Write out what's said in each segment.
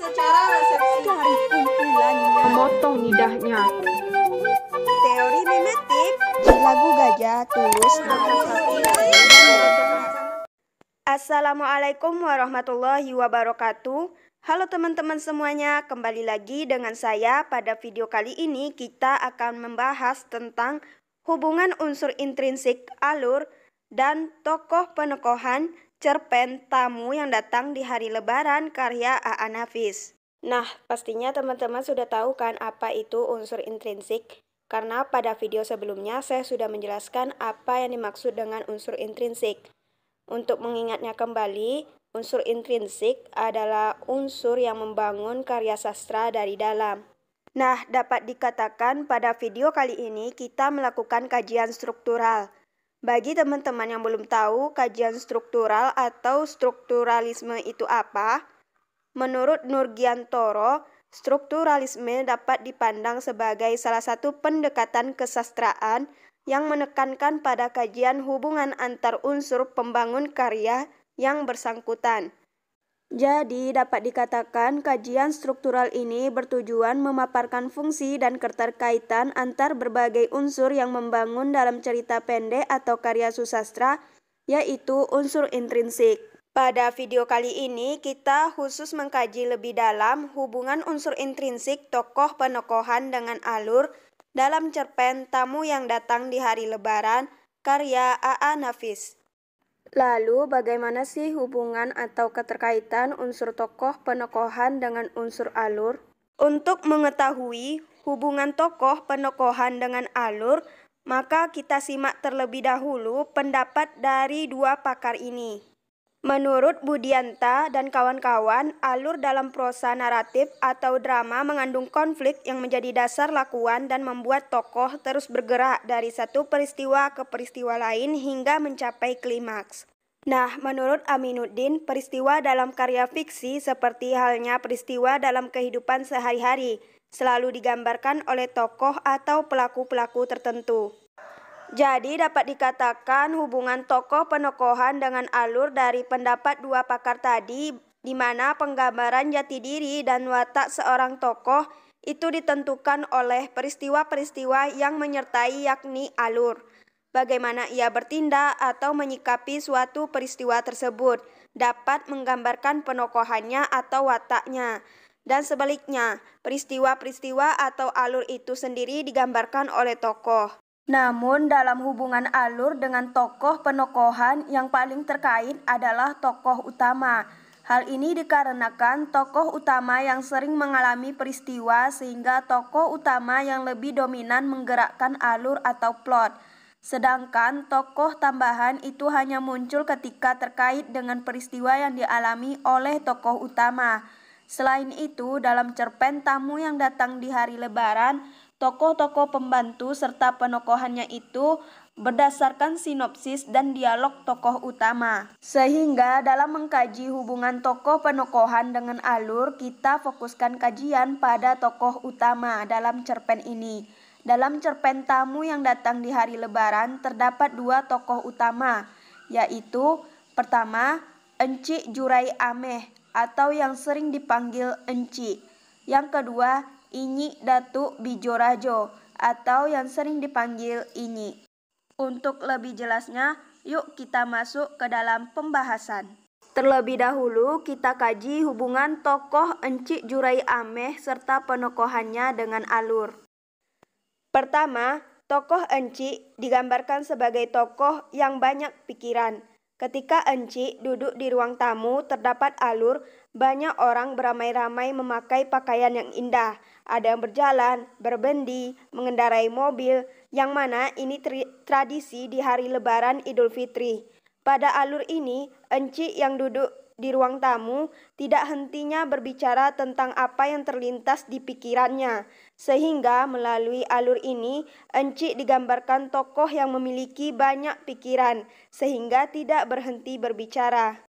secara resepsi. Cari kumpulannya. Memotong lidahnya. Teori mimetik. Lagu gajah tulus. Assalamualaikum warahmatullahi wabarakatuh. Halo teman-teman semuanya, kembali lagi dengan saya. Pada video kali ini kita akan membahas tentang hubungan unsur intrinsik, alur, dan tokoh penokohan cerpen Tamu yang Datang di Hari Lebaran karya A.A. Nafis. Nah, pastinya teman-teman sudah tahu kan apa itu unsur intrinsik? Karena pada video sebelumnya saya sudah menjelaskan apa yang dimaksud dengan unsur intrinsik. Untuk mengingatnya kembali, unsur intrinsik adalah unsur yang membangun karya sastra dari dalam. Nah, dapat dikatakan pada video kali ini kita melakukan kajian struktural. Bagi teman-teman yang belum tahu kajian struktural atau strukturalisme itu apa, menurut Nurgiantoro, strukturalisme dapat dipandang sebagai salah satu pendekatan kesastraan yang menekankan pada kajian hubungan antar unsur pembangun karya yang bersangkutan. Jadi, dapat dikatakan kajian struktural ini bertujuan memaparkan fungsi dan keterkaitan antar berbagai unsur yang membangun dalam cerita pendek atau karya susastra, yaitu unsur intrinsik. Pada video kali ini, kita khusus mengkaji lebih dalam hubungan unsur intrinsik tokoh penokohan dengan alur dalam cerpen Tamu yang Datang di Hari Lebaran, karya A.A. Nafis. Lalu, bagaimana sih hubungan atau keterkaitan unsur tokoh penokohan dengan unsur alur? Untuk mengetahui hubungan tokoh penokohan dengan alur, maka kita simak terlebih dahulu pendapat dari dua pakar ini. Menurut Budianta dan kawan-kawan, alur dalam prosa naratif atau drama mengandung konflik yang menjadi dasar lakuan dan membuat tokoh terus bergerak dari satu peristiwa ke peristiwa lain hingga mencapai klimaks. Nah, menurut Aminuddin, peristiwa dalam karya fiksi seperti halnya peristiwa dalam kehidupan sehari-hari selalu digambarkan oleh tokoh atau pelaku-pelaku tertentu. Jadi dapat dikatakan hubungan tokoh penokohan dengan alur dari pendapat dua pakar tadi, di mana penggambaran jati diri dan watak seorang tokoh itu ditentukan oleh peristiwa-peristiwa yang menyertai yakni alur. Bagaimana ia bertindak atau menyikapi suatu peristiwa tersebut dapat menggambarkan penokohannya atau wataknya. Dan sebaliknya, peristiwa-peristiwa atau alur itu sendiri digambarkan oleh tokoh. Namun dalam hubungan alur dengan tokoh penokohan yang paling terkait adalah tokoh utama. Hal ini dikarenakan tokoh utama yang sering mengalami peristiwa sehingga tokoh utama yang lebih dominan menggerakkan alur atau plot. Sedangkan tokoh tambahan itu hanya muncul ketika terkait dengan peristiwa yang dialami oleh tokoh utama. Selain itu, dalam cerpen Tamu yang Datang di Hari Lebaran, tokoh-tokoh pembantu serta penokohannya itu berdasarkan sinopsis dan dialog tokoh utama. Sehingga dalam mengkaji hubungan tokoh penokohan dengan alur, kita fokuskan kajian pada tokoh utama dalam cerpen ini. Dalam cerpen Tamu yang Datang di Hari Lebaran terdapat dua tokoh utama, yaitu pertama, Encik Jurai Ameh atau yang sering dipanggil Enci. Yang kedua, Inyi Datuk Bijorajo atau yang sering dipanggil Inyi. Untuk lebih jelasnya, yuk kita masuk ke dalam pembahasan. Terlebih dahulu kita kaji hubungan tokoh Encik Jurai Ameh serta penokohannya dengan alur. Pertama, tokoh Encik digambarkan sebagai tokoh yang banyak pikiran. Ketika Encik duduk di ruang tamu, terdapat alur, banyak orang beramai-ramai memakai pakaian yang indah. Ada yang berjalan, berbendi, mengendarai mobil, yang mana ini tradisi di hari Lebaran Idul Fitri. Pada alur ini, Encik yang duduk di ruang tamu tidak hentinya berbicara tentang apa yang terlintas di pikirannya. Sehingga melalui alur ini, Encik digambarkan tokoh yang memiliki banyak pikiran, sehingga tidak berhenti berbicara.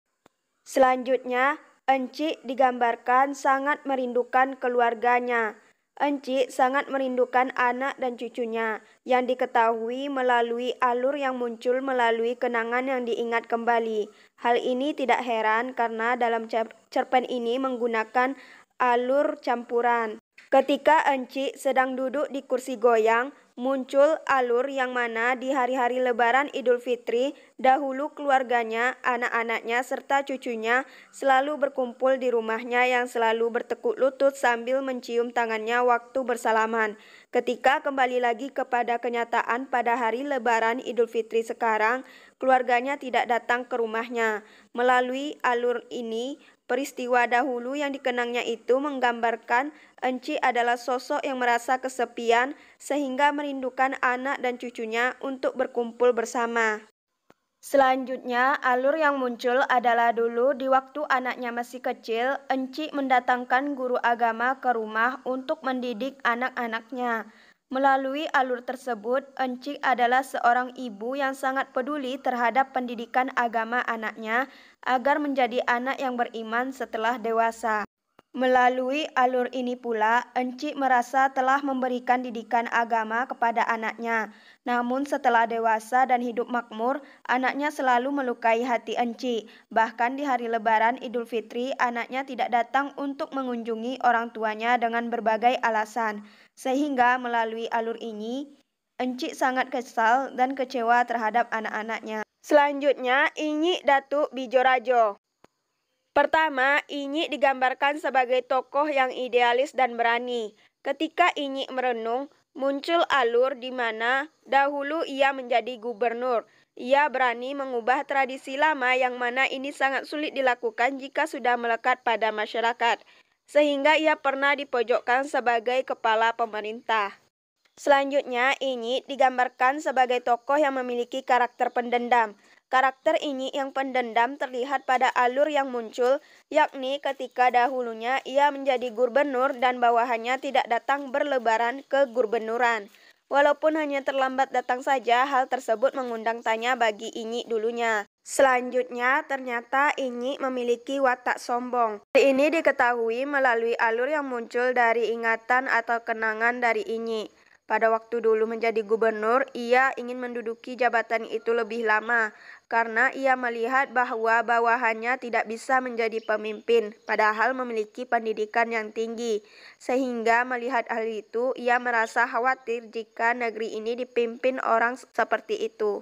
Selanjutnya, Encik digambarkan sangat merindukan keluarganya. Encik sangat merindukan anak dan cucunya, yang diketahui melalui alur yang muncul melalui kenangan yang diingat kembali. Hal ini tidak heran karena dalam cerpen ini menggunakan alur campuran. Ketika Enci sedang duduk di kursi goyang, muncul alur yang mana di hari-hari Lebaran Idul Fitri, dahulu keluarganya, anak-anaknya, serta cucunya selalu berkumpul di rumahnya yang selalu bertekuk lutut sambil mencium tangannya waktu bersalaman. Ketika kembali lagi kepada kenyataan pada hari Lebaran Idul Fitri sekarang, keluarganya tidak datang ke rumahnya. Melalui alur ini, peristiwa dahulu yang dikenangnya itu menggambarkan Enci adalah sosok yang merasa kesepian sehingga merindukan anak dan cucunya untuk berkumpul bersama. Selanjutnya, alur yang muncul adalah dulu di waktu anaknya masih kecil, Enci mendatangkan guru agama ke rumah untuk mendidik anak-anaknya. Melalui alur tersebut, Enci adalah seorang ibu yang sangat peduli terhadap pendidikan agama anaknya agar menjadi anak yang beriman setelah dewasa. Melalui alur ini pula, Enci merasa telah memberikan didikan agama kepada anaknya. Namun setelah dewasa dan hidup makmur, anaknya selalu melukai hati Enci. Bahkan di hari Lebaran Idul Fitri, anaknya tidak datang untuk mengunjungi orang tuanya dengan berbagai alasan. Sehingga melalui alur ini, Enci sangat kesal dan kecewa terhadap anak-anaknya. Selanjutnya, Inyi Datuk Bijorajo. Pertama, Inyi digambarkan sebagai tokoh yang idealis dan berani. Ketika Inyi merenung, muncul alur di mana dahulu ia menjadi gubernur. Ia berani mengubah tradisi lama yang mana ini sangat sulit dilakukan jika sudah melekat pada masyarakat. Sehingga ia pernah dipojokkan sebagai kepala pemerintah. Selanjutnya, Inyi digambarkan sebagai tokoh yang memiliki karakter pendendam. Karakter Inyi yang pendendam terlihat pada alur yang muncul, yakni ketika dahulunya ia menjadi gubernur dan bawahannya tidak datang berlebaran ke gubernuran. Walaupun hanya terlambat datang saja, hal tersebut mengundang tanya bagi Inyi dulunya. Selanjutnya, ternyata Inyi memiliki watak sombong. Hal ini diketahui melalui alur yang muncul dari ingatan atau kenangan dari Inyi. Pada waktu dulu menjadi gubernur, ia ingin menduduki jabatan itu lebih lama karena ia melihat bahwa bawahannya tidak bisa menjadi pemimpin, padahal memiliki pendidikan yang tinggi. Sehingga melihat hal itu, ia merasa khawatir jika negeri ini dipimpin orang seperti itu.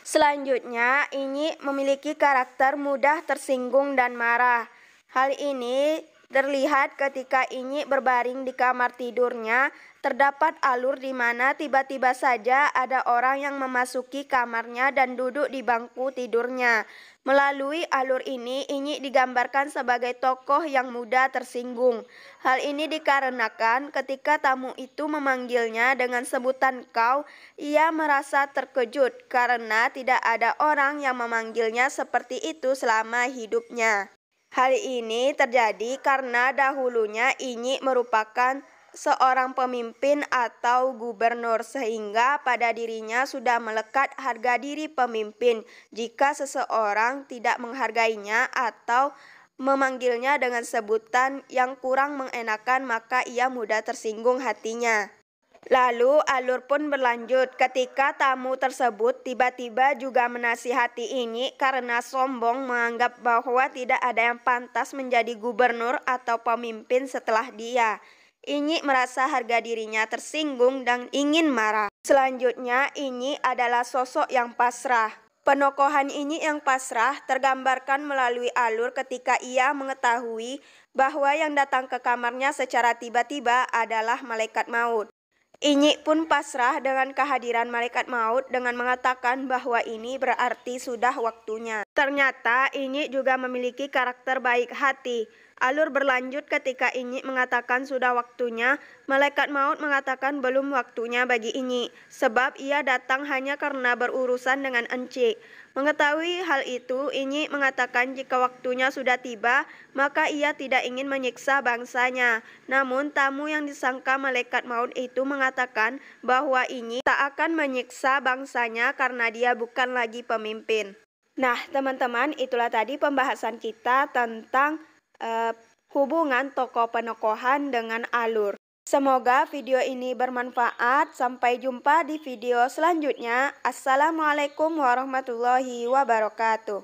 Selanjutnya, Inyi memiliki karakter mudah tersinggung dan marah. Hal ini terlihat ketika Inyi berbaring di kamar tidurnya, terdapat alur di mana tiba-tiba saja ada orang yang memasuki kamarnya dan duduk di bangku tidurnya. Melalui alur ini, Inyi digambarkan sebagai tokoh yang mudah tersinggung. Hal ini dikarenakan ketika tamu itu memanggilnya dengan sebutan kau, ia merasa terkejut karena tidak ada orang yang memanggilnya seperti itu selama hidupnya. Hal ini terjadi karena dahulunya Inyi merupakan seorang pemimpin atau gubernur sehingga pada dirinya sudah melekat harga diri pemimpin. Jika seseorang tidak menghargainya atau memanggilnya dengan sebutan yang kurang mengenakan, maka ia mudah tersinggung hatinya. Lalu alur pun berlanjut ketika tamu tersebut tiba-tiba juga menasihati Inyi karena sombong menganggap bahwa tidak ada yang pantas menjadi gubernur atau pemimpin setelah dia. Inyi merasa harga dirinya tersinggung dan ingin marah. Selanjutnya, Inyi adalah sosok yang pasrah. Penokohan Inyi yang pasrah tergambarkan melalui alur ketika ia mengetahui bahwa yang datang ke kamarnya secara tiba-tiba adalah malaikat maut. Inyi pun pasrah dengan kehadiran malaikat maut dengan mengatakan bahwa ini berarti sudah waktunya. Ternyata Inyi juga memiliki karakter baik hati. Alur berlanjut ketika Inyi mengatakan sudah waktunya, malaikat maut mengatakan belum waktunya bagi Inyi, sebab ia datang hanya karena berurusan dengan Enci. Mengetahui hal itu, Inyi mengatakan jika waktunya sudah tiba, maka ia tidak ingin menyiksa bangsanya. Namun tamu yang disangka malaikat maut itu mengatakan bahwa Inyi tak akan menyiksa bangsanya karena dia bukan lagi pemimpin. Nah, teman-teman, itulah tadi pembahasan kita tentang hubungan tokoh penokohan dengan alur. Semoga video ini bermanfaat. Sampai jumpa di video selanjutnya. Assalamualaikum warahmatullahi wabarakatuh.